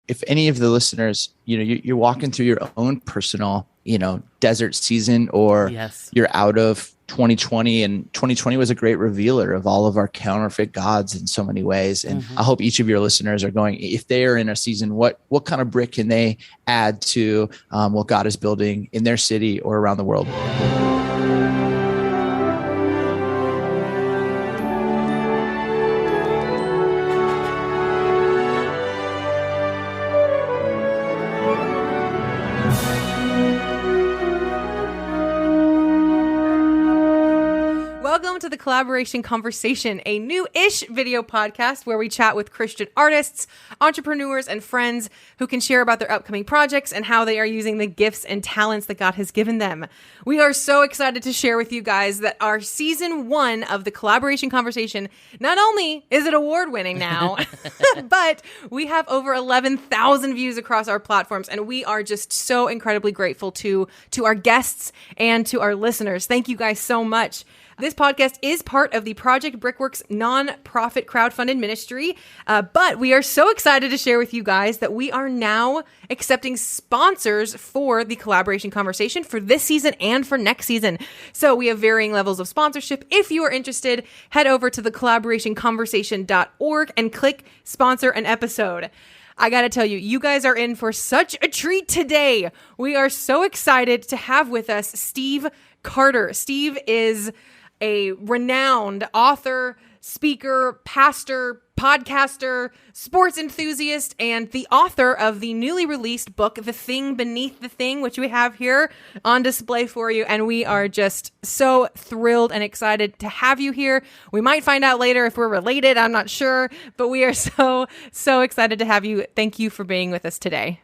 if any of the listeners, you're walking through your own personal, desert season, or Yes. you're out of 2020, and 2020 was a great revealer of all of our counterfeit gods in so many ways. And I hope each of your listeners are going, if they are in a season, what kind of brick can they add to what God is building in their city or around the world? Welcome to the Collaboration Conversation, a new-ish video podcast where we chat with Christian artists, entrepreneurs, and friends who can share about their upcoming projects and how they are using the gifts and talents that God has given them. We are so excited to share with you guys that our season 1 of the Collaboration Conversation, not only is it award-winning now, but we have over 11,000 views across our platforms, and we are just so incredibly grateful to our guests and to our listeners. Thank you guys so much. This podcast is part of the Project Brickworks nonprofit crowdfunded ministry, but we are so excited to share with you guys that we are now accepting sponsors for the Collaboration Conversation for this season and for next season. So we have varying levels of sponsorship. If you are interested, head over to thecollaborationconversation.org and click sponsor an episode. I got to tell you, you guys are in for such a treat today. We are so excited to have with us Steve Carter. Steve is a renowned author, speaker, pastor, podcaster, sports enthusiast, and the author of the newly released book, The Thing Beneath the Thing, which we have here on display for you. And we are just so thrilled and excited to have you here. We might find out later if we're related. I'm not sure, but we are so excited to have you. Thank you for being with us today.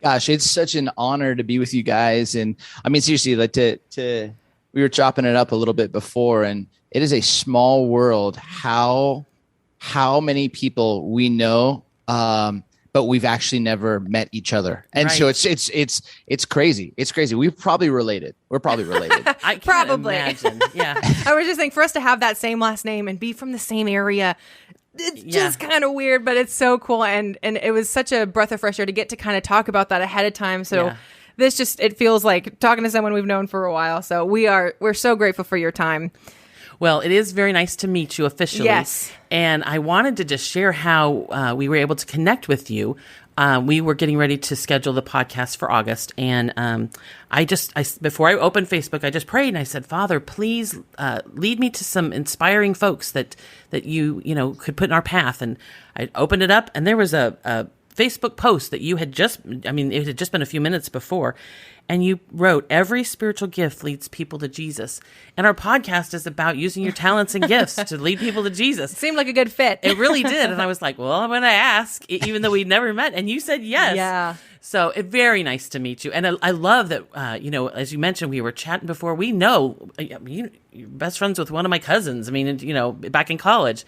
Gosh, it's such an honor to be with you guys. And I mean, seriously, like we were chopping it up a little bit before, and it is a small world how many people we know, but we've actually never met each other. And so it's crazy. It's crazy. We're probably related. I can't imagine. Yeah. I was just saying, for us to have that same last name and be from the same area, it's just kind of weird, but it's so cool. And it was such a breath of fresh air to get to kind of talk about that ahead of time. So it feels like talking to someone we've known for a while. So we're so grateful for your time. Well, it is very nice to meet you officially. Yes. And I wanted to just share how we were able to connect with you. We were getting ready to schedule the podcast for August. And before I opened Facebook, I just prayed and I said, Father, please lead me to some inspiring folks that you could put in our path. And I opened it up, and there was a Facebook post that it had just been a few minutes before. And you wrote, every spiritual gift leads people to Jesus. And our podcast is about using your talents and gifts to lead people to Jesus. It seemed like a good fit. It really did. And I was like, well, I'm going to ask, even though we'd never met. And you said yes. Yeah. So it's very nice to meet you. And I love that, as you mentioned, we were chatting before. We know, you're best friends with one of my cousins. I mean, back in college.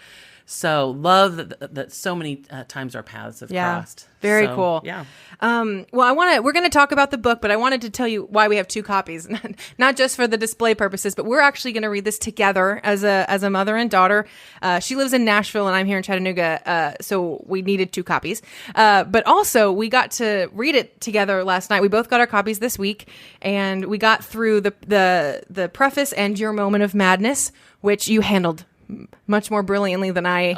So love that so many times our paths have crossed. Very cool. Yeah. Well, we're going to talk about the book, but I wanted to tell you why we have 2 copies, not just for the display purposes, but we're actually going to read this together as a mother and daughter. She lives in Nashville and I'm here in Chattanooga. So we needed 2 copies. But also we got to read it together last night. We both got our copies this week, and we got through the preface and your moment of madness, which you handled much more brilliantly than I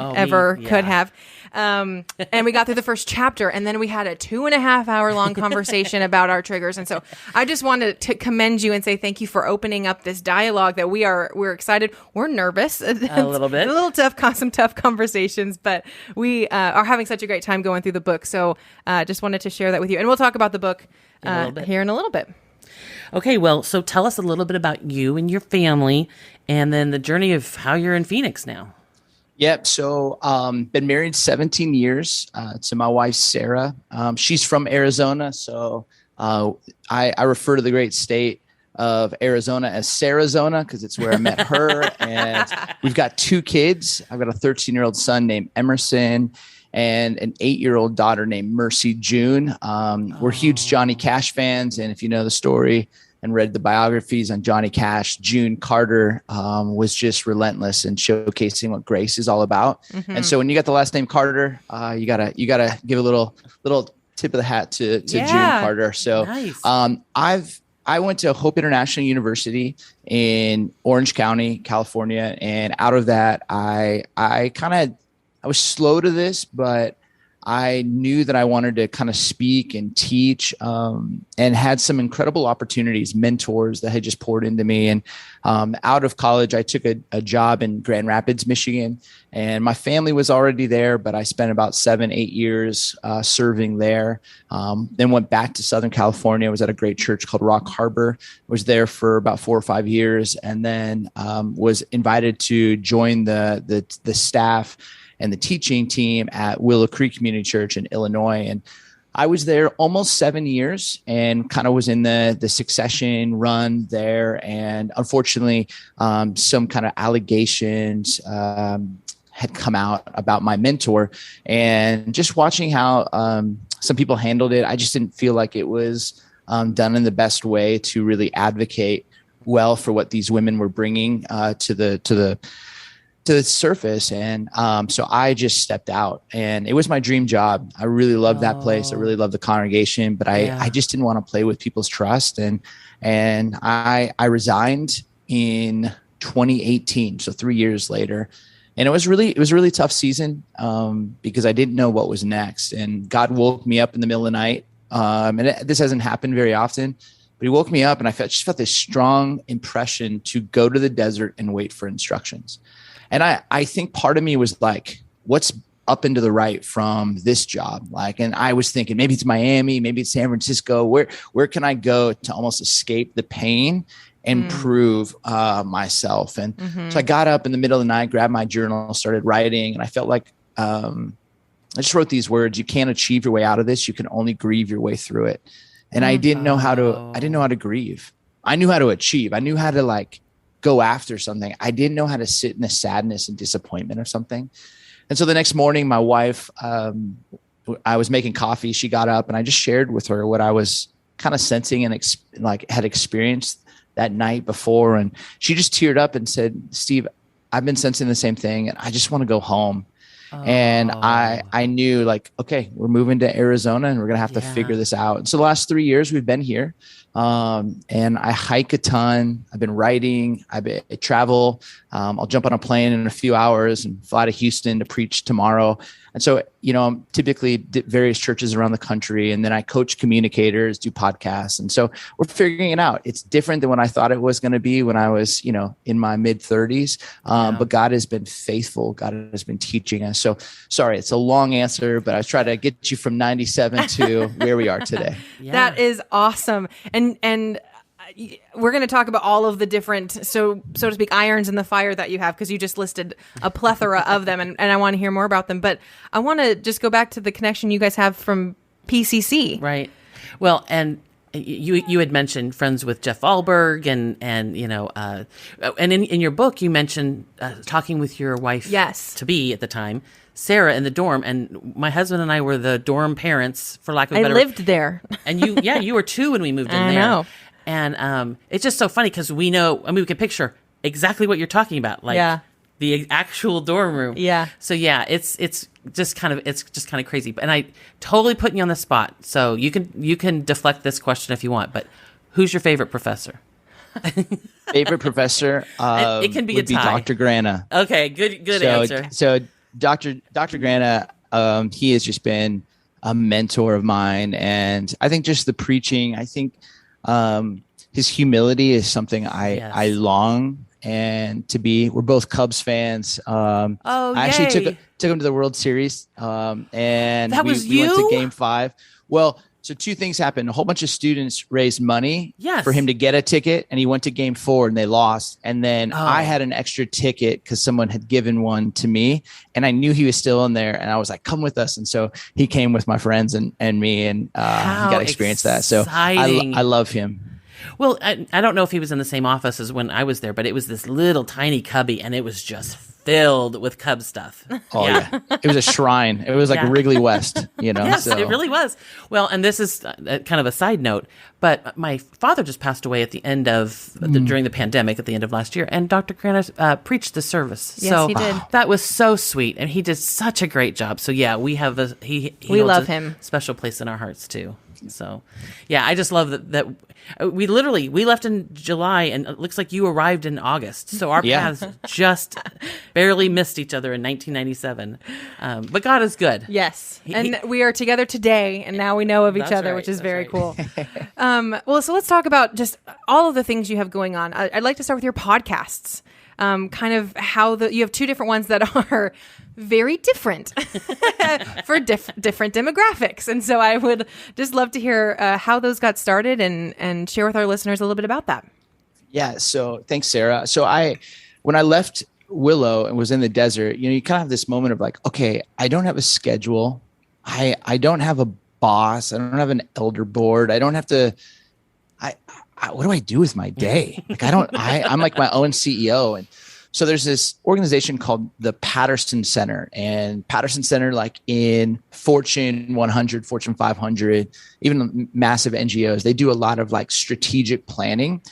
could have. And we got through the first chapter, and then we had a 2.5 hour long conversation about our triggers. And so I just wanted to commend you and say thank you for opening up this dialogue that we're excited. We're nervous. A little bit. A little tough, some tough conversations, but we are having such a great time going through the book. So just wanted to share that with you. And we'll talk about the book here in a little bit. Okay, well, so tell us a little bit about you and your family, and then the journey of how you're in Phoenix now. Yep. So been married 17 years to my wife, Sarah. She's from Arizona. So I refer to the great state of Arizona as Sarazona because it's where I met her. And we've got 2 kids. I've got a 13-year-old son named Emerson and an 8-year-old daughter named Mercy June. We're huge Johnny Cash fans. And if you know the story and read the biographies on Johnny Cash, June Carter was just relentless in showcasing what grace is all about. Mm-hmm. And so when you got the last name Carter, you gotta give a little tip of the hat to June Yeah. Carter. So Nice. I went to Hope International University in Orange County, California, and out of that, I was slow to this, but I knew that I wanted to kind of speak and teach, and had some incredible opportunities, mentors that had just poured into me. And out of college, I took a job in Grand Rapids, Michigan, and my family was already there, but I spent about 7-8 years serving there. Then went back to Southern California. I was at a great church called Rock Harbor. Was there for about 4 or 5 years, and then was invited to join the staff and the teaching team at Willow Creek Community Church in Illinois. And I was there almost 7 years and kind of was in the succession run there. And unfortunately, some kind of allegations had come out about my mentor, and just watching how some people handled it, I just didn't feel like it was done in the best way to really advocate well for what these women were bringing to the surface. And so I just stepped out, and it was my dream job. I really loved that place. I really loved the congregation, but I just didn't want to play with people's trust. And I resigned in 2018. So 3 years later. And it was a really tough season because I didn't know what was next. And God woke me up in the middle of the night. This hasn't happened very often, but he woke me up, and I just felt this strong impression to go to the desert and wait for instructions. And I think part of me was like, what's up and to the right from this job? And I was thinking, maybe it's Miami, maybe it's San Francisco. Where can I go to almost escape the pain and prove myself? And so I got up in the middle of the night, grabbed my journal, started writing. And I felt like, I just wrote these words: you can't achieve your way out of this. You can only grieve your way through it. And I didn't know how to grieve. I knew how to achieve. I knew how to go after something. I didn't know how to sit in the sadness and disappointment of something. And so the next morning, my wife, I was making coffee. She got up, and I just shared with her what I was kind of sensing and had experienced that night before. And she just teared up and said, "Steve, I've been sensing the same thing, and I just want to go home." And I knew, okay, we're moving to Arizona, and we're going to have to figure this out. And so the last 3 years we've been here. And I hike a ton. I've been writing. I travel. I'll jump on a plane in a few hours and fly to Houston to preach tomorrow. And so, I'm typically various churches around the country, and then I coach communicators, do podcasts. And so we're figuring it out. It's different than what I thought it was going to be when I was, in my mid 30s. But God has been faithful. God has been teaching us. So sorry, it's a long answer, but I was trying to get you from 97 to where we are today. Yeah. That is awesome. And we're going to talk about all of the different, so to speak, irons in the fire that you have, because you just listed a plethora of them, and I want to hear more about them. But I want to just go back to the connection you guys have from PCC. Right. Well, and you had mentioned friends with Jeff Ahlberg, and in your book you mentioned talking with your wife, to be at the time, Sarah, in the dorm, and my husband and I were the dorm parents, for lack of a better. I lived there, and you were 2 when we moved in there. I know. And it's just so funny because we know, we can picture exactly what you're talking about, the actual dorm room. Yeah. So it's just kind of crazy. And I totally putting you on the spot. So you can deflect this question if you want, but who's your favorite professor? Favorite professor? It can be a tie. Dr. Grana. Okay, good answer. So Dr. Grana, he has just been a mentor of mine, and I think just the preaching. I think his humility is something I long and to be. We're both Cubs fans. I actually took him to the World Series, and that was you? We went to Game 5. Well, so 2 things happened. A whole bunch of students raised money for him to get a ticket, and he went to Game 4 and they lost. And then I had an extra ticket because someone had given one to me, and I knew he was still in there, and I was like, "Come with us." And so he came with my friends and me, and he got to experience that. So I love him. Well, I don't know if he was in the same office as when I was there, but it was this little tiny cubby, and it was just filled with Cub stuff. Oh yeah. It was a shrine. It was like Wrigley West, Yes, so. it really was. Well, and this is kind of a side note, but my father just passed away at the end of during the pandemic at the end of last year, and Dr. Kraner preached the service. Yes, so he did. That was so sweet, and he did such a great job. So yeah, we have we love him. Special place in our hearts too. So, yeah, I just love that we left in July, and it looks like you arrived in August. So our paths just barely missed each other in 1997. But God is good. Yes. And we are together today, and now we know of each other, right, which is that's very right. cool. Well, so let's talk about just all of the things you have going on. I'd like to start with your podcasts. Kind of how you have two different ones that are very different for different demographics. And so I would just love to hear how those got started and share with our listeners a little bit about that. Yeah. So thanks, Sarah. So when I left Willow and was in the desert, you kind of have this moment of like, okay, I don't have a schedule. I don't have a boss. I don't have an elder board. I don't have to, what do I do with my day? Like, I'm like my own CEO. And so there's this organization called the Patterson Center, and Patterson Center, like in Fortune 100, Fortune 500, even massive NGOs, they do a lot of like strategic planning.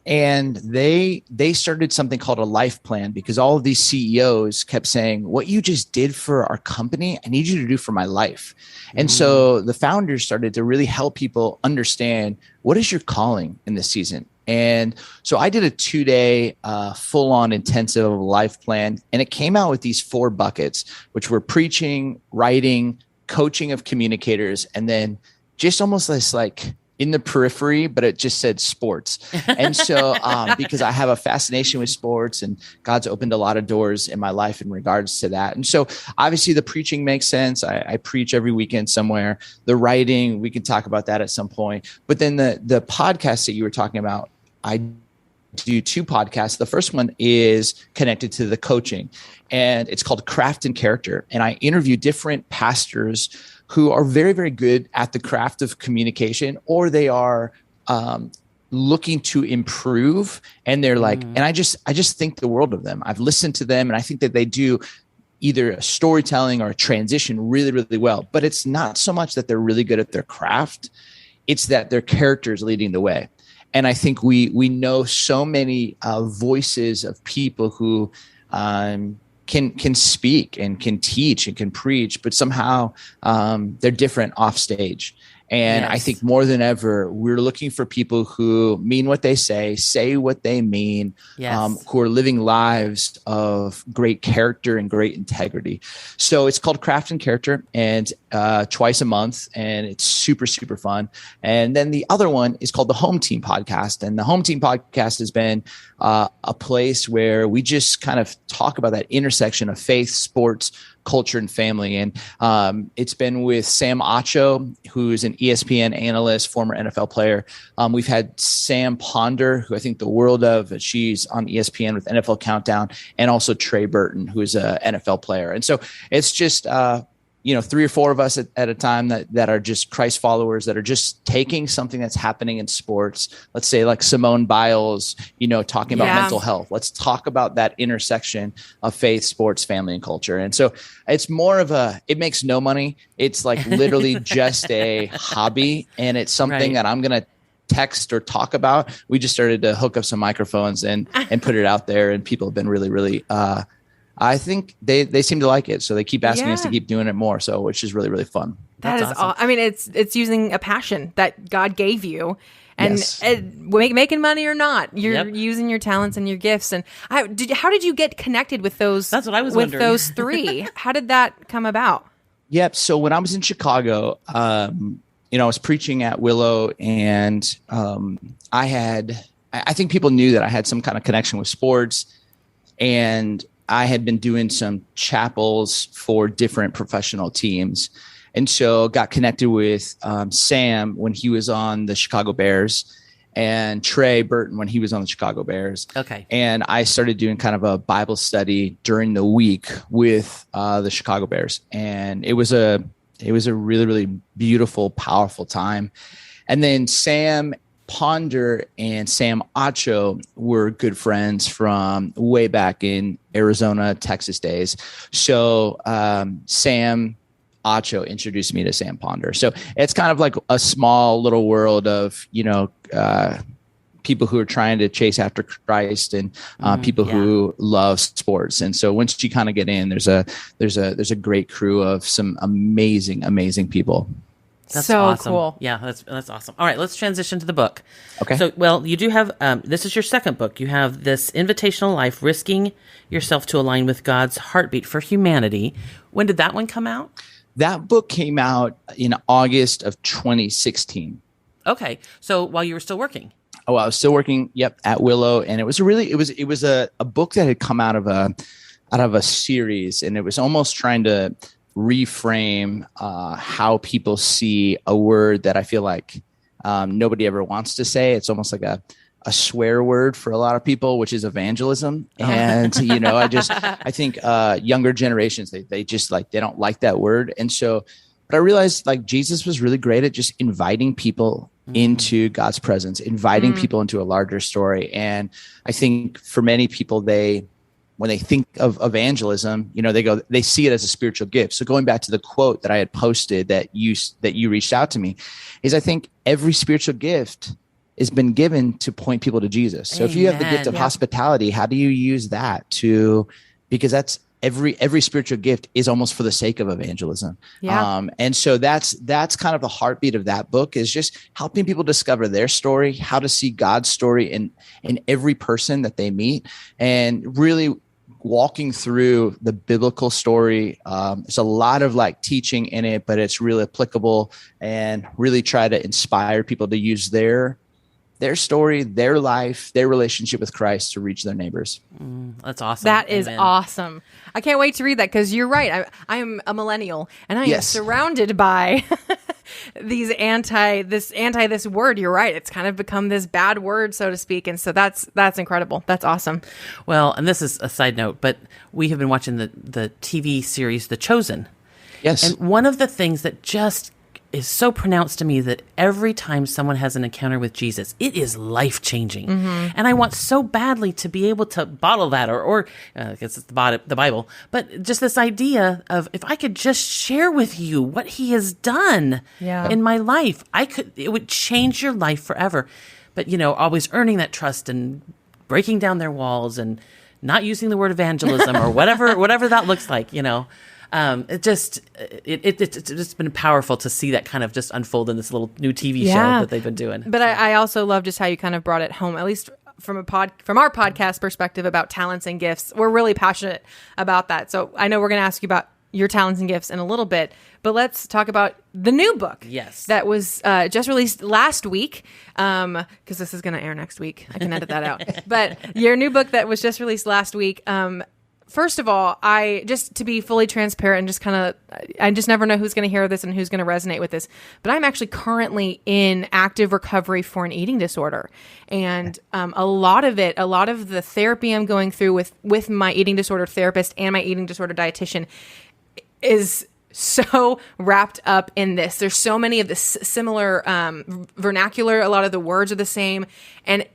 And they started something called a life plan, because all of these CEOs kept saying, what you just did for our company, I need you to do for my life. And so the founders started to really help people understand, what is your calling in this season? And so I did a 2-day full-on intensive life plan, and it came out with these 4 buckets, which were preaching, writing, coaching of communicators, and then just almost this like in the periphery, but it just said sports. And so because I have a fascination with sports, and God's opened a lot of doors in my life in regards to that. And so obviously the preaching makes sense. I preach every weekend somewhere. The writing, we can talk about that at some point. But then the podcast that you were talking about, I do 2 podcasts. The first one is connected to the coaching, and it's called Craft and Character. And I interview different pastors who are very, very good at the craft of communication, or they are looking to improve. And they're like, and I just think the world of them. I've listened to them, and I think that they do either a storytelling or a transition really, really well. But it's not so much that they're really good at their craft. It's that their character is leading the way. And I think we know so many voices of people who can speak and can teach and can preach, but somehow they're different off stage. And I think more than ever, we're looking for people who mean what they say what they mean, who are living lives of great character and great integrity. So it's called Craft and Character, and twice a month, and it's super, super fun. And then the other one is called the Home Team Podcast. And the Home Team Podcast has been a place where we just kind of talk about that intersection of faith, sports, culture, and family. And it's been with Sam Acho, who's an ESPN analyst, former NFL player. We've had Sam Ponder, who I think the world of. She's on ESPN with NFL Countdown, and also Trey Burton, who is an NFL player. And so it's just 3 or 4 of us at a time that are just Christ followers, that are just taking something that's happening in sports. Let's say like Simone Biles, talking about mental health. Let's talk about that intersection of faith, sports, family, and culture. And so it's more of it makes no money. It's like literally just a hobby. And it's something that I'm going to text or talk about. We just started to hook up some microphones and put it out there. And people have been really, really, I think they seem to like it, so they keep asking us to keep doing it more. So, which is really, really fun. That's awesome. I mean, it's using a passion that God gave you, and making money or not, you're using your talents and your gifts. And how did you get connected with those? That's what I was wondering. With those 3, how did that come about? Yep. So when I was in Chicago, I was preaching at Willow, and I think people knew that I had some kind of connection with sports, and I had been doing some chapels for different professional teams. And so got connected with Sam when he was on the Chicago Bears, and Trey Burton when he was on the Chicago Bears. Okay. And I started doing kind of a Bible study during the week with the Chicago Bears. And it was a really, really beautiful, powerful time. And then Sam Ponder and Sam Acho were good friends from way back in Arizona, Texas days. So Sam Acho introduced me to Sam Ponder. So it's kind of like a small little world of, people who are trying to chase after Christ and people who love sports. And so once you kind of get in, there's a great crew of some amazing people. That's so awesome. Cool. Yeah, that's awesome. All right, let's transition to the book. Okay. So, well, you do have, this is your second book. You have this Invitational Life, Risking Yourself to Align with God's Heartbeat for Humanity. When did that one come out? That book came out in August of 2016. Okay. So while you were still working? Oh, I was still working. Yep, at Willow, and it was a book that had come out of a series, and it was almost trying to reframe how people see a word that I feel like nobody ever wants to say. It's almost like a swear word for a lot of people, which is evangelism. And I think younger generations they don't like that word, and so. But I realized like Jesus was really great at just inviting people into God's presence, inviting people into a larger story. And I think for many people, when they think of evangelism, they see it as a spiritual gift. So going back to the quote that I had posted that you reached out to me, is I think every spiritual gift has been given to point people to Jesus. So if you have the gift of hospitality, how do you use that because that's every spiritual gift is almost for the sake of evangelism. Yeah. And so that's kind of the heartbeat of that book, is just helping people discover their story, how to see God's story in every person that they meet, and really walking through the biblical story. There's a lot of like teaching in it, but it's really applicable, and really try to inspire people to use their story, their life, their relationship with Christ to reach their neighbors. That's awesome. That is awesome. I can't wait to read that, because you're right. I am a millennial, and I am surrounded by this word. You're right. It's kind of become this bad word, so to speak. And so that's incredible. That's awesome. Well, and this is a side note, but we have been watching the TV series, The Chosen. Yes. And one of the things that just is so pronounced to me, that every time someone has an encounter with Jesus, it is life-changing. And I want so badly to be able to bottle that, or I guess it's the Bible, but just this idea of, if I could just share with you what he has done in my life, it would change your life forever. But, always earning that trust and breaking down their walls and not using the word evangelism or whatever that looks like, it's just been powerful to see that kind of just unfold in this little new TV show that they've been doing. But I also love just how you kind of brought it home, at least from our podcast perspective, about talents and gifts. We're really passionate about that. So I know we're going to ask you about your talents and gifts in a little bit, but let's talk about the new book. Yes. That was just released last week, because this is going to air next week. I can edit that out. But your new book that was just released last week, first of all, just to be fully transparent, and I just never know who's going to hear this and who's going to resonate with this, but I'm actually currently in active recovery for an eating disorder. And a lot of the therapy I'm going through with my eating disorder therapist and my eating disorder dietitian is so wrapped up in this. There's so many of the similar vernacular. A lot of the words are the same. And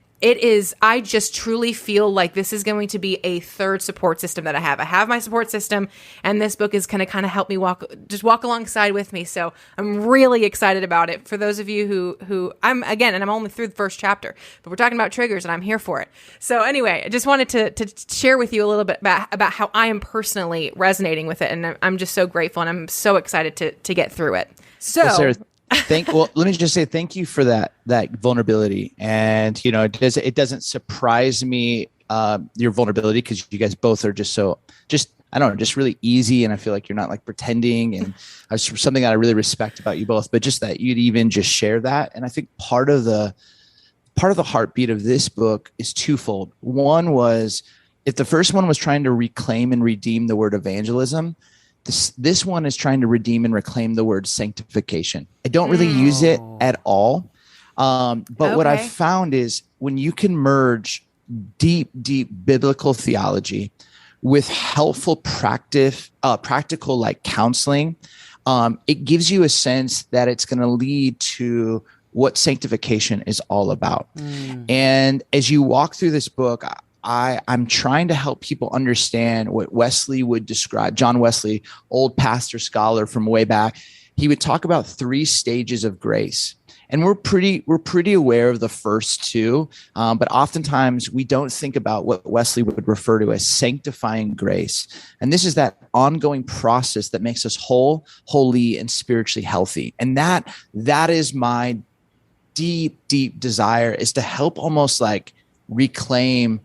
I just truly feel like this is going to be a third support system that I have. I have my support system, and this book is going to kind of help me walk alongside with me. So I'm really excited about it. For those of you who I'm only through the first chapter, but we're talking about triggers, and I'm here for it. So anyway, I just wanted to share with you a little bit about how I am personally resonating with it. And I'm just so grateful, and I'm so excited to get through it. So well, Sarah, let me just say thank you for that vulnerability. And, it doesn't surprise me, your vulnerability, because you guys both are just really easy. And I feel like you're not like pretending, and something that I really respect about you both, but just that you'd even just share that. And I think part of the heartbeat of this book is twofold. One was, if the first one was trying to reclaim and redeem the word evangelism, this one is trying to redeem and reclaim the word sanctification. I don't really use it at all. But what I've found is, when you can merge deep biblical theology with helpful practical like counseling, it gives you a sense that it's going to lead to what sanctification is all about. And as you walk through this book, I'm trying to help people understand what Wesley would describe. John Wesley, old pastor scholar from way back, he would talk about 3 stages of grace. And we're pretty aware of the first 2, but oftentimes we don't think about what Wesley would refer to as sanctifying grace. And this is that ongoing process that makes us whole, holy, and spiritually healthy. And that is my deep, deep desire, is to help almost like reclaim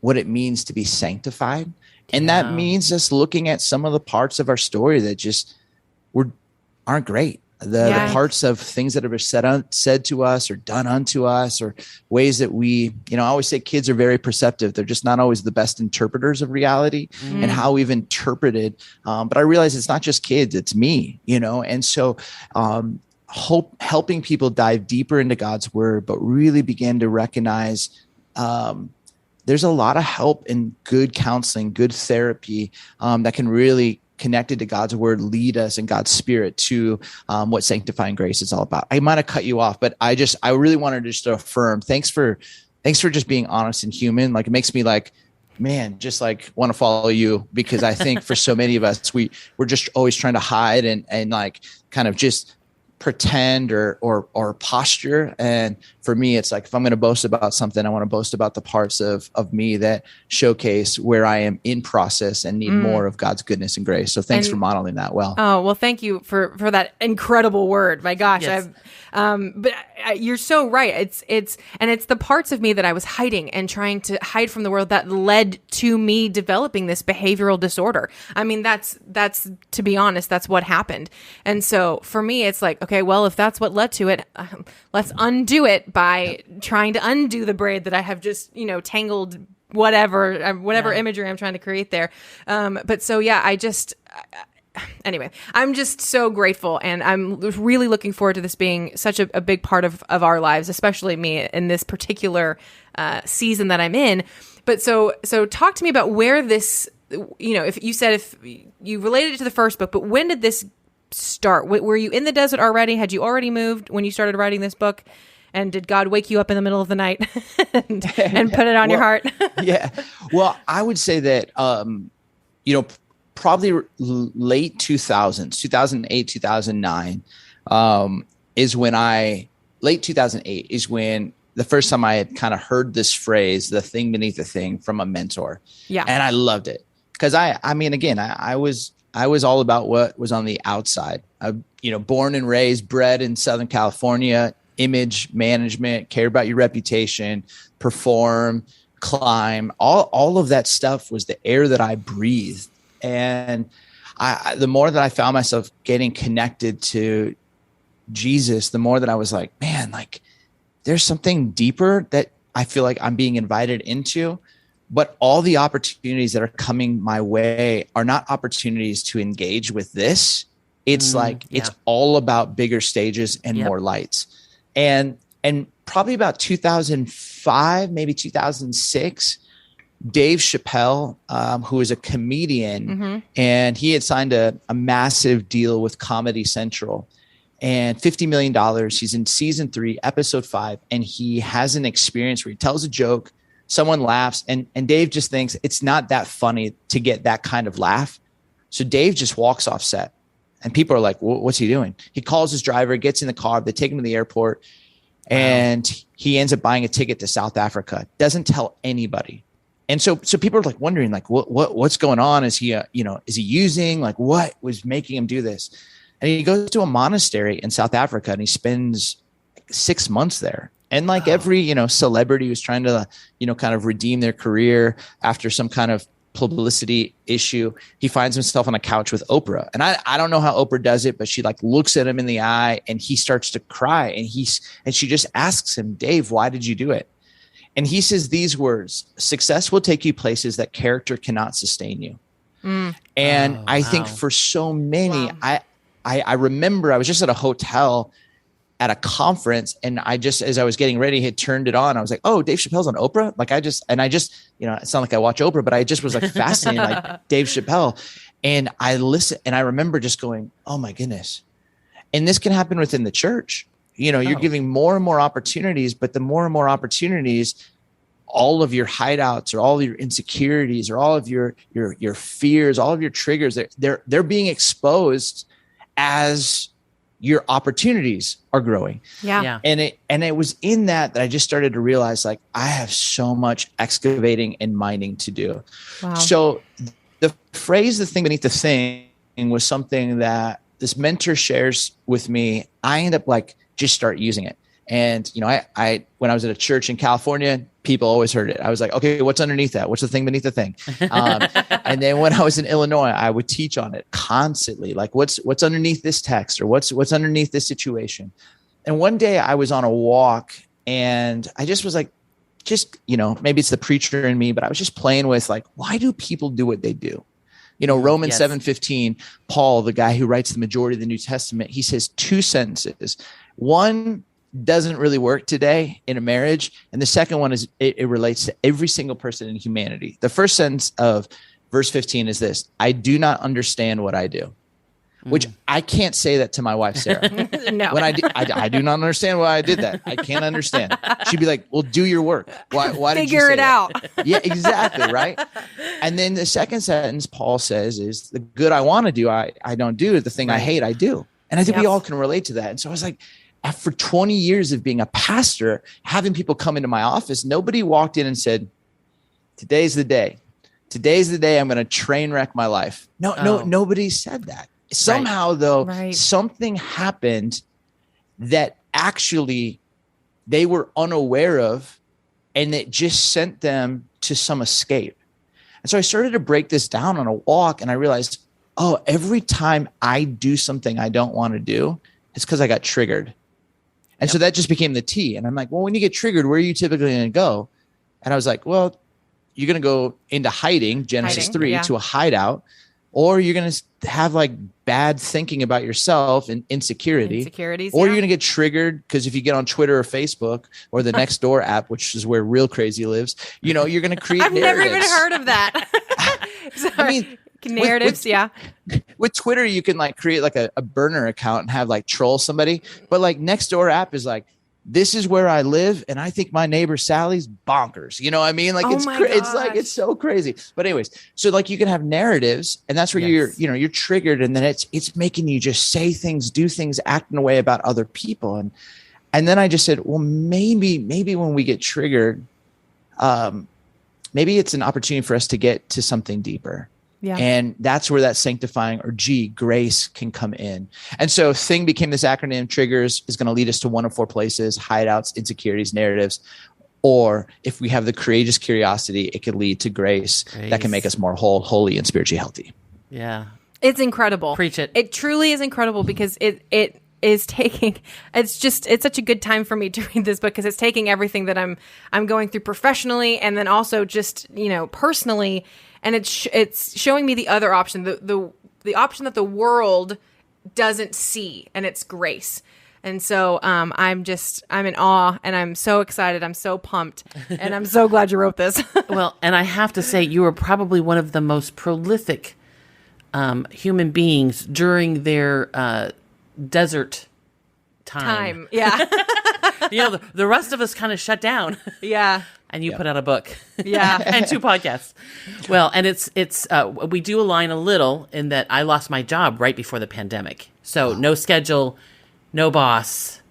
what it means to be sanctified. And that means us looking at some of the parts of our story that just aren't great. The parts of things that have been said to us or done unto us, or ways that we, I always say kids are very perceptive. They're just not always the best interpreters of reality and how we've interpreted. But I realize it's not just kids, it's me, and so helping people dive deeper into God's word, but really begin to recognize there's a lot of help in good counseling, good therapy that can really, connected to God's word, lead us in God's spirit to what sanctifying grace is all about. I might have cut you off, but I really wanted to just affirm. Thanks for just being honest and human. Like, it makes me like, man, just like want to follow you, because I think for so many of us, we're just always trying to hide and like kind of just pretend or posture. And for me, it's like, if I'm going to boast about something, I want to boast about the parts of me that showcase where I am in process and need more of God's goodness and grace. So thanks for modeling that well. Oh, well, thank you for that incredible word. My gosh. Yes. But you're so right. It's the parts of me that I was hiding and trying to hide from the world that led to me developing this behavioral disorder. I mean, that's to be honest, that's what happened. And so for me, it's like, okay, well, if that's what led to it, let's undo it by trying to undo the braid that I have just, tangled whatever imagery I'm trying to create there. But so, yeah, anyway, I'm just so grateful, and I'm really looking forward to this being such a big part of our lives, especially me in this particular season that I'm in. But so talk to me about where this, if you related it to the first book, but when did this start? Were you in the desert already? Had you already moved when you started writing this book? And did God wake you up in the middle of the night and put it on your heart? Yeah. Well, I would say that, probably late 2000s, 2008, 2009, late 2008 is when the first time I had kind of heard this phrase, the thing beneath the thing, from a mentor. Yeah. And I loved it. Cause I was all about what was on the outside. Born and raised, bred in Southern California, image management, care about your reputation, perform, climb, all of that stuff was the air that I breathed. And the more that I found myself getting connected to Jesus, the more that I was like, man, like there's something deeper that I feel like I'm being invited into. But all the opportunities that are coming my way are not opportunities to engage with this. It's it's all about bigger stages and more lights. And probably about 2005, maybe 2006, Dave Chappelle, who is a comedian, and he had signed a massive deal with Comedy Central, and $50 million. He's in season 3, episode 5, and he has an experience where he tells a joke, someone laughs, and Dave just thinks it's not that funny to get that kind of laugh. So Dave just walks off set. And people are like, what's he doing? He calls his driver, gets in the car, they take him to the airport, and he ends up buying a ticket to South Africa. Doesn't tell anybody. And so people are like wondering, like, what's going on? Is he, is he using, like, what was making him do this? And he goes to a monastery in South Africa, and he spends 6 months there. And like every, celebrity who's trying to, kind of redeem their career after some kind of publicity issue, he finds himself on a couch with Oprah. And I don't know how Oprah does it, but she like looks at him in the eye and he starts to cry. And she just asks him, Dave, why did you do it? And he says these words: success will take you places that character cannot sustain you. And I think for so many, I remember I was just at a hotel at a conference, and as I was getting ready, had turned it on. I was like, oh, Dave Chappelle's on Oprah. Like it's not like I watch Oprah, but I just was like fascinated, like Dave Chappelle. And I listened, and I remember just going, oh my goodness. And this can happen within the church. you're giving more and more opportunities, but the more and more opportunities, all of your hideouts or all of your insecurities or all of your fears, all of your triggers, they're being exposed as your opportunities are growing. Yeah. And it was in that I just started to realize, like, I have so much excavating and mining to do. Wow. So the phrase, the thing beneath the thing, was something that this mentor shares with me. I end up like just start using it. And, I when I was at a church in California, people always heard it. I was like, okay, what's underneath that? What's the thing beneath the thing? And then when I was in Illinois, I would teach on it constantly. Like, what's underneath this text, or what's underneath this situation? And one day I was on a walk and I just was like, maybe it's the preacher in me, but I was just playing with, like, why do people do what they do? Romans 7:15, Paul, the guy who writes the majority of the New Testament, he says 2 sentences. One doesn't really work today in a marriage. And the second one is it relates to every single person in humanity. The first sentence of verse 15 is this: I do not understand what I do, which I can't say that to my wife, Sarah. No. When I do not understand why I did that. I can't understand. She'd be like, well, do your work. Why did you figure say it that? out? Yeah, exactly. Right. And then the second sentence Paul says is, the good I want to do, I don't do. The thing I hate, I do. And I think we all can relate to that. And so I was like, after 20 years of being a pastor, having people come into my office, nobody walked in and said, today's the day. Today's the day I'm going to train wreck my life. No, nobody said that. Somehow, though, something happened that actually they were unaware of, and it just sent them to some escape. And so I started to break this down on a walk, and I realized, every time I do something I don't want to do, it's because I got triggered. And so that just became the T. And I'm like, well, when you get triggered, where are you typically going to go? And I was like, well, you're going to go into hiding, Genesis 3, to a hideout, or you're going to have like bad thinking about yourself and insecurities, or you're going to get triggered because if you get on Twitter or Facebook or the Nextdoor app, which is where real crazy lives, you're going to create I've narratives. never even heard of that. Sorry. Narratives, with Twitter, you can like create like a burner account and have like troll somebody, but like Nextdoor app is like, this is where I live, and I think my neighbor Sally's bonkers. You know what I mean? Like, it's like, it's so crazy. But anyways, so like you can have narratives, and that's where you're triggered, and then it's making you just say things, do things, act in a way about other people, and then I just said, well, maybe when we get triggered, maybe it's an opportunity for us to get to something deeper. Yeah. And that's where that sanctifying, or grace, can come in. And so thing became this acronym. Triggers is going to lead us to one of 4 places: hideouts, insecurities, narratives. Or if we have the courageous curiosity, it could lead to grace. That can make us more whole, holy, and spiritually healthy. Yeah. It's incredible. Preach it. It truly is incredible, because it's such a good time for me to read this book, because it's taking everything that I'm going through professionally, and then also just, personally, and it's showing me the other option, the option that the world doesn't see, and it's grace. And so I'm in awe, and I'm so excited. I'm so pumped, and I'm so glad you wrote this. Well, and I have to say, you are probably one of the most prolific human beings during their desert time. Yeah. The rest of us kind of shut down. Yeah. And you put out a book. Yeah. And 2 podcasts. Well, and it's we do align a little in that I lost my job right before the pandemic. So no schedule, no boss,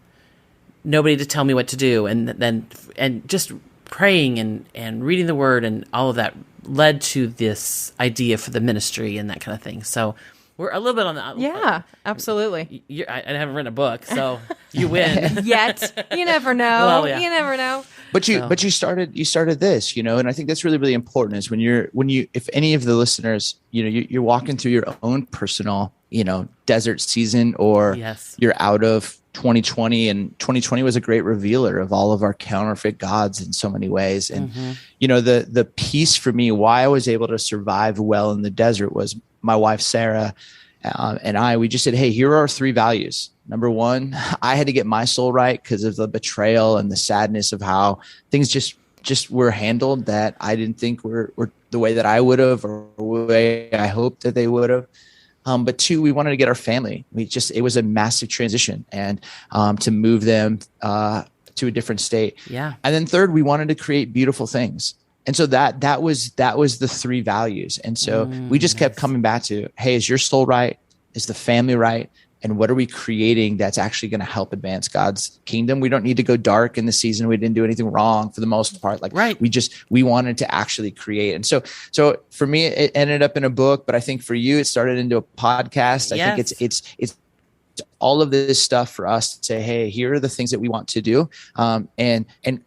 nobody to tell me what to do. And just praying and reading the word and all of that led to this idea for the ministry and that kind of thing. So we're a little bit on the... Yeah, absolutely. I haven't written a book, so you win. Yet. You never know. Well, yeah. You never know. But you started this, and I think that's really, really important, is when if any of the listeners, you're walking through your own personal, desert season, or you're out of 2020, and 2020 was a great revealer of all of our counterfeit gods in so many ways. And, the piece for me, why I was able to survive well in the desert, was my wife, Sarah, and we just said, hey, here are our 3 values. Number 1, I had to get my soul right because of the betrayal and the sadness of how things just were handled, that I didn't think were the way that I would have, or the way I hoped that they would have. But two, we wanted to get our family. It was a massive transition, and to move them to a different state. Yeah. And then third, we wanted to create beautiful things. And so that was the three values. And so we just kept coming back to, hey, is your soul right? Is the family right? And what are we creating that's actually going to help advance God's kingdom? We don't need to go dark in the season. We didn't do anything wrong for the most part. Like, right. We wanted to actually create. And so for me, it ended up in a book, but I think for you, it started into a podcast. I think it's all of this stuff for us to say, hey, here are the things that we want to do. And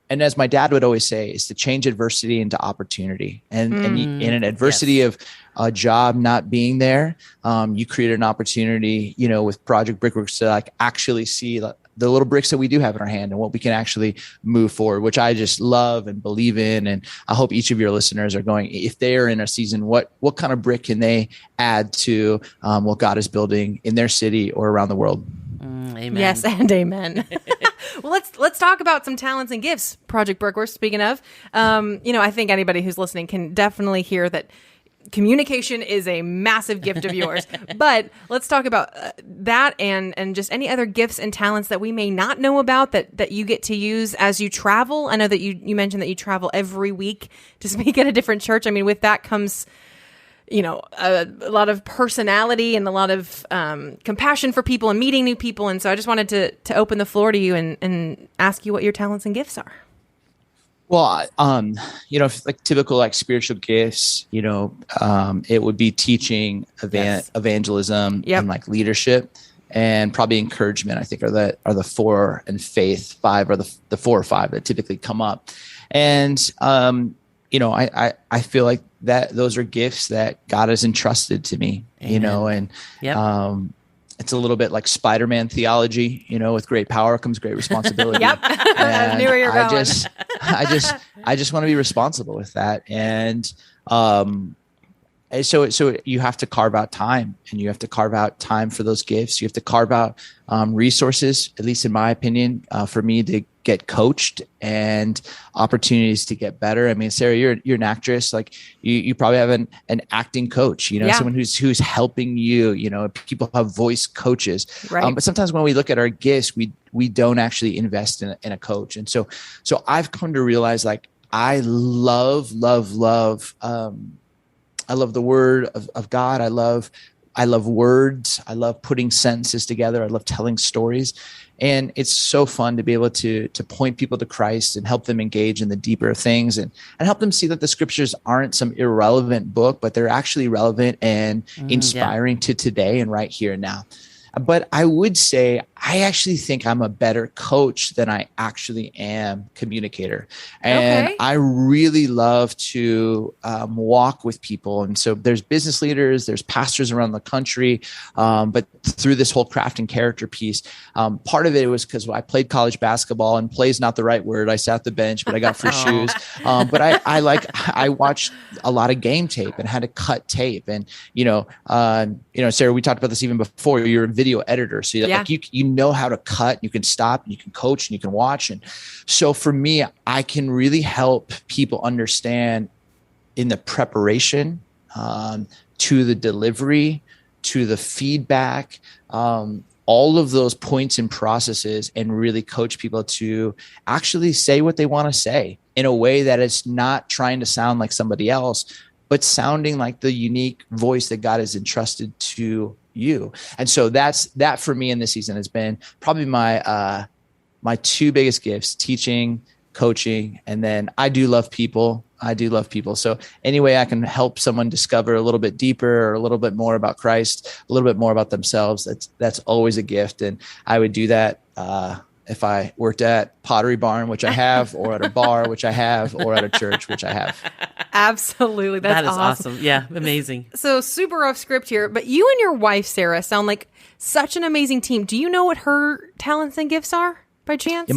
as my dad would always say, is to change adversity into opportunity. And in an adversity of a job not being there, you create an opportunity, with Project Brickworks to like actually see the little bricks that we do have in our hand and what we can actually move forward, which I just love and believe in. And I hope each of your listeners are going, if they are in a season, what kind of brick can they add to what God is building in their city or around the world? Amen. Yes, and amen. Well, let's talk about some talents and gifts. Project Brickworks, speaking of, I think anybody who's listening can definitely hear that communication is a massive gift of yours. But let's talk about that and just any other gifts and talents that we may not know about that you get to use as you travel. I know that you mentioned that you travel every week to speak at a different church. I mean, with that comes, a lot of personality and a lot of compassion for people and meeting new people. And so I just wanted to open the floor to you and ask you what your talents and gifts are. Well, if like typical like spiritual gifts, it would be teaching, evangelism, Yep. and like leadership, and probably encouragement. I think are the four, and faith, five are the 4 or 5 that typically come up. And I feel like that those are gifts that God has entrusted to me. Amen. And it's a little bit like Spider-Man theology, with great power comes great responsibility. Yep. I knew where you were going. I just want to be responsible with that. And so you have to carve out time, and you have to carve out time for those gifts. You have to carve out resources, at least in my opinion, for me to get coached and opportunities to get better. I mean, Sarah, you're an actress. Like you probably have an acting coach, someone who's helping you, people have voice coaches. Right. But sometimes when we look at our gifts, we don't actually invest in a coach. And so I've come to realize, like, I love the word of God. I love words. I love putting sentences together. I love telling stories. And it's so fun to be able to point people to Christ and help them engage in the deeper things and help them see that the scriptures aren't some irrelevant book, but they're actually relevant and inspiring to today and right here and now. But I would say I actually think I'm a better coach than I actually am communicator. And I really love to walk with people. And so there's business leaders, there's pastors around the country. But through this whole craft and character piece, part of it was because I played college basketball, and play is not the right word. I sat the bench, but I got free shoes. But I watched a lot of game tape and had to cut tape. And, Sarah, we talked about this even before. You're a video editor. So you know how to cut, you can stop, you can coach, and you can watch. And so for me, I can really help people understand in the preparation, to the delivery, to the feedback, all of those points and processes, and really coach people to actually say what they want to say in a way that is not trying to sound like somebody else, but sounding like the unique voice that God has entrusted to you. And so that for me in this season has been probably my 2 biggest gifts: teaching, coaching, and then I do love people. So any way I can help someone discover a little bit deeper or a little bit more about Christ, a little bit more about themselves, that's always a gift. And I would do that if I worked at Pottery Barn, which I have, or at a bar, which I have, or at a church, which I have. Absolutely. That is awesome. Yeah, amazing. So super off script here, but you and your wife, Sarah, sound like such an amazing team. Do you know what her talents and gifts are by chance? Yeah,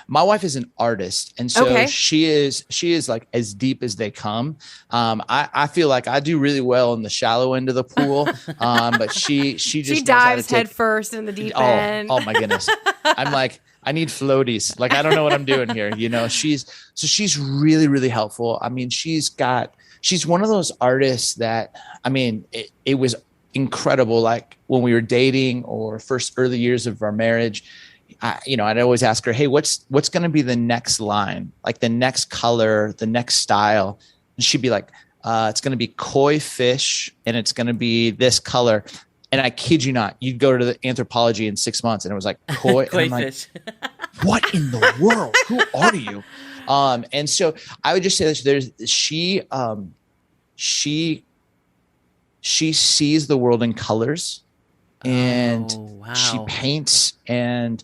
my wife is an artist, and so she is like as deep as they come. I feel like I do really well in the shallow end of the pool, but she just dives head first in the deep end. Oh my goodness! I'm like, I need floaties. Like, I don't know what I'm doing here. She's really, really helpful. I mean, she's one of those artists that, I mean, it was incredible. Like when we were dating or first early years of our marriage, I'd always ask her, hey, what's going to be the next line, like the next color, the next style? And she'd be like, it's going to be koi fish and it's going to be this color. And I kid you not, you'd go to the Anthropology in 6 months and it was like koi fish. Like, what in the world? Who are you? And so I would just say that she sees the world in colors, and she paints, and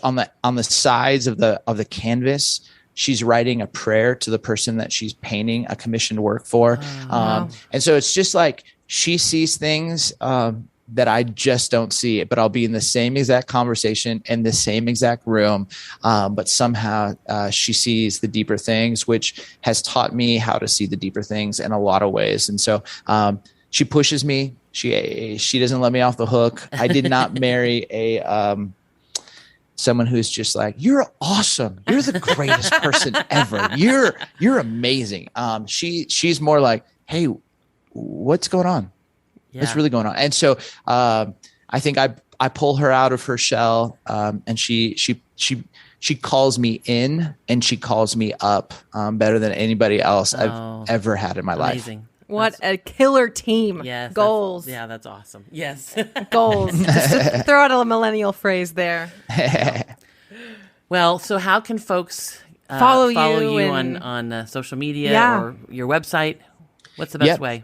on the sides of the canvas, she's writing a prayer to the person that she's painting a commissioned work for. And so it's just like she sees things that I just don't see it, but I'll be in the same exact conversation in the same exact room. But somehow she sees the deeper things, which has taught me how to see the deeper things in a lot of ways. And so she pushes me. She doesn't let me off the hook. I did not marry someone who's just like, you're awesome. You're the greatest person ever. You're amazing. She's more like, hey, what's going on? Yeah. What's really going on? And so I think I pull her out of her shell, and she calls me in, and she calls me up better than anybody else I've ever had in my life. What a killer team. Yes. Goals. That's awesome. Yes. Goals. Just throw out a millennial phrase there. Well, so how can folks follow you on social media or your website? What's the best way?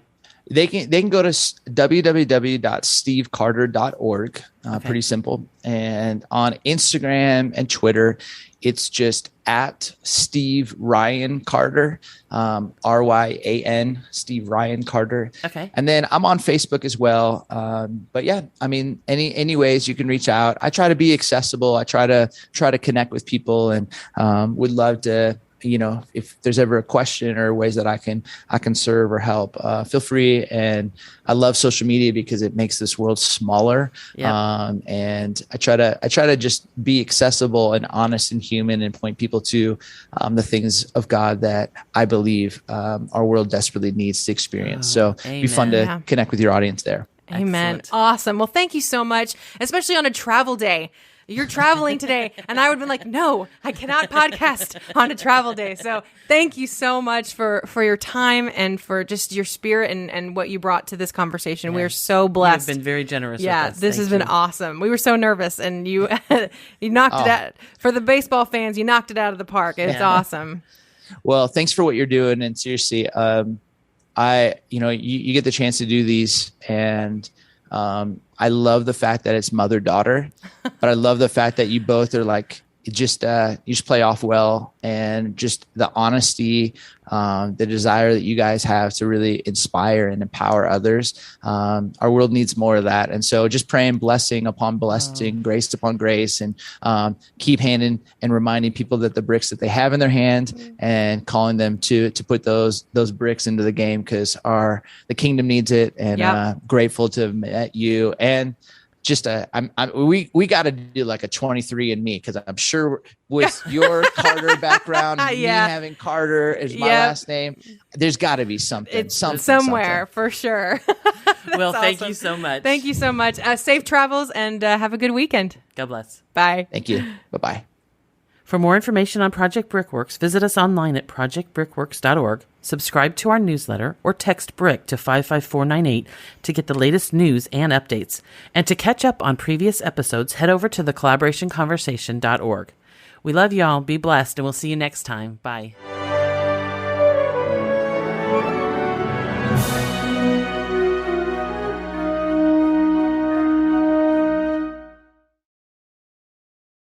They can go to www.stevecarter.org. Pretty simple. And on Instagram and Twitter, it's just at Steve Ryan Carter, RYAN, Steve Ryan Carter. Okay. And then I'm on Facebook as well. But yeah, I mean, any ways you can reach out. I try to be accessible. I try to connect with people, and would love to, if there's ever a question or ways that I can serve or help, feel free. And I love social media because it makes this world smaller. Yeah. And I try to just be accessible and honest and human, and point people to the things of God that I believe our world desperately needs to experience. So it'd be fun to connect with your audience there. Amen. Excellent. Awesome. Well, thank you so much, especially on a travel day. You're traveling today, and I would have been like, no, I cannot podcast on a travel day. So thank you so much for your time and for just your spirit and what you brought to this conversation. Yeah. We are so blessed. You've been very generous with us. This has been awesome. We were so nervous, and you you knocked it out. For the baseball fans, you knocked it out of the park. It's awesome. Well, thanks for what you're doing. And seriously, you get the chance to do these, and I love the fact that it's mother-daughter, but I love the fact that you both are like, you just play off well, and just the honesty, the desire that you guys have to really inspire and empower others. Our world needs more of that. And so just praying blessing upon blessing, grace upon grace, and keep handing and reminding people that the bricks that they have in their hand, and calling them to put those bricks into the game, because the kingdom needs it. And grateful to have met you. And just we got to do like a 23andMe, because I'm sure with your Carter background, me having Carter as my last name, there's got to be something. It's somewhere for sure. Well, thank you so much. Thank you so much. Safe travels, and have a good weekend. God bless. Bye. Thank you. Bye-bye. For more information on Project Brickworks, visit us online at projectbrickworks.org, subscribe to our newsletter, or text BRICK to 55498 to get the latest news and updates. And to catch up on previous episodes, head over to thecollaborationconversation.org. We love y'all. Be blessed, and we'll see you next time. Bye.